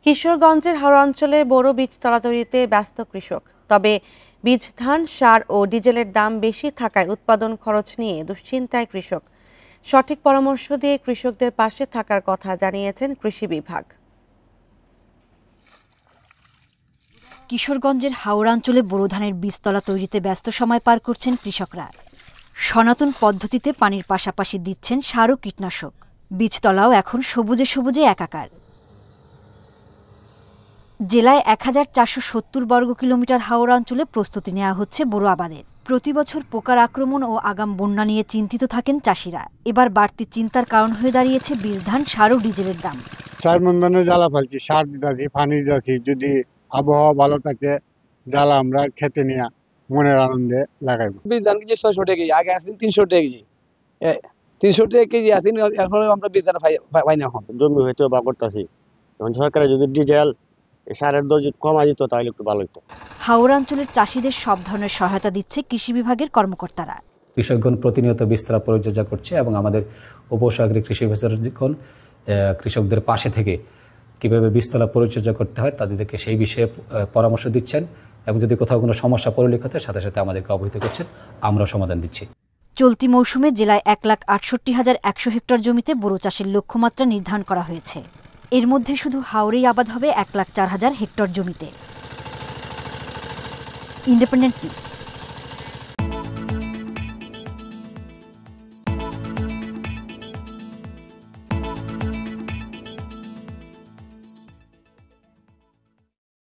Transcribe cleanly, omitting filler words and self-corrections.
কিশোরগঞ্জের হাওড়া অঞ্চলে বোরো বীজতলা তৈরিতে ব্যস্ত কৃষক। তবে বীজ, ধান, সার ও ডিজেলের দাম বেশি থাকায় উৎপাদন খরচ নিয়ে দুশ্চিন্তায় কৃষক। সঠিক পরামর্শ দিয়ে কৃষকদের পাশে থাকার কথা জানিয়েছেন কৃষি বিভাগ। কিশোরগঞ্জের হাওড়া অঞ্চলে বোরো ধানের বীজতলা তৈরিতে ব্যস্ত সময় পার করছেন কৃষকরা। সনাতন পদ্ধতিতে পানির পাশাপাশি দিচ্ছেন সার ও কীটনাশক। বীজতলাও এখন সবুজে সবুজে একাকার। জেলায় ১,৪৭০ বর্গ কিলোমিটার হাওড়া অঞ্চলে প্রস্তুতি নেওয়া হচ্ছে বোরো আবাদের। প্রতি বছর পোকার আক্রমণ ও আগাম বন্যা নিয়ে চিন্তিত থাকেন চাষিরা। এবার বাড়তি চিন্তার কারণ হয়ে দাঁড়িয়েছে বীজ, ধান, সার ও ডিজেলের দাম। 4 মণ ধানে জ্বালা ফেলছি, সার দিতেছি, পানি দিতেছি। যদি আবহাওয়া ভালো থাকে জ্বালা আমরা খেতে নিয়ে মনের আনন্দে লাগাইবো। বীজ ধান কেজি 600 টাকা কেজি, আগে আসেন 300 টাকা কেজি। 300 টাকা কেজি আসেন, এখন আমরা বীজ ধান পাই না। এখন জমি হয়তো বা করতেছি, এখন সরকারের যদি ডিজেল সারের দর যদি কমা যেত তাহলে একটু ভালো হতো। হাওড়া অঞ্চলের চাষিদের সব ধরনের সহায়তা দিচ্ছে কৃষি বিভাগের কর্মকর্তারা। কৃষকগণ প্রতিনিয়ত বিস্তরা পরিচর্যা করছে এবং আমাদের উপসাগরীয় কৃষি অফিসারগণ কৃষকদের পাশে থেকে কিভাবে বীজতলা পরিচর্যা করতে হয় তাদেরকে সেই বিষয়ে পরামর্শ দিচ্ছেন এবং যদি কোথাও কোনো সমস্যা পরিলক্ষিত হয় সাথে সাথে আমাদেরকে অবহিত করছেন, আমরা সমাধান দিচ্ছি। চলতি মৌসুমে জেলায় ১,৬৮,১০০ হেক্টর জমিতে বোরো চাষের লক্ষ্যমাত্রা নির্ধারণ করা হয়েছে। এর মধ্যে শুধু হাওড়েই আবাদ হবে ১,০৪,০০০ হেক্টর জমিতে। Independent news.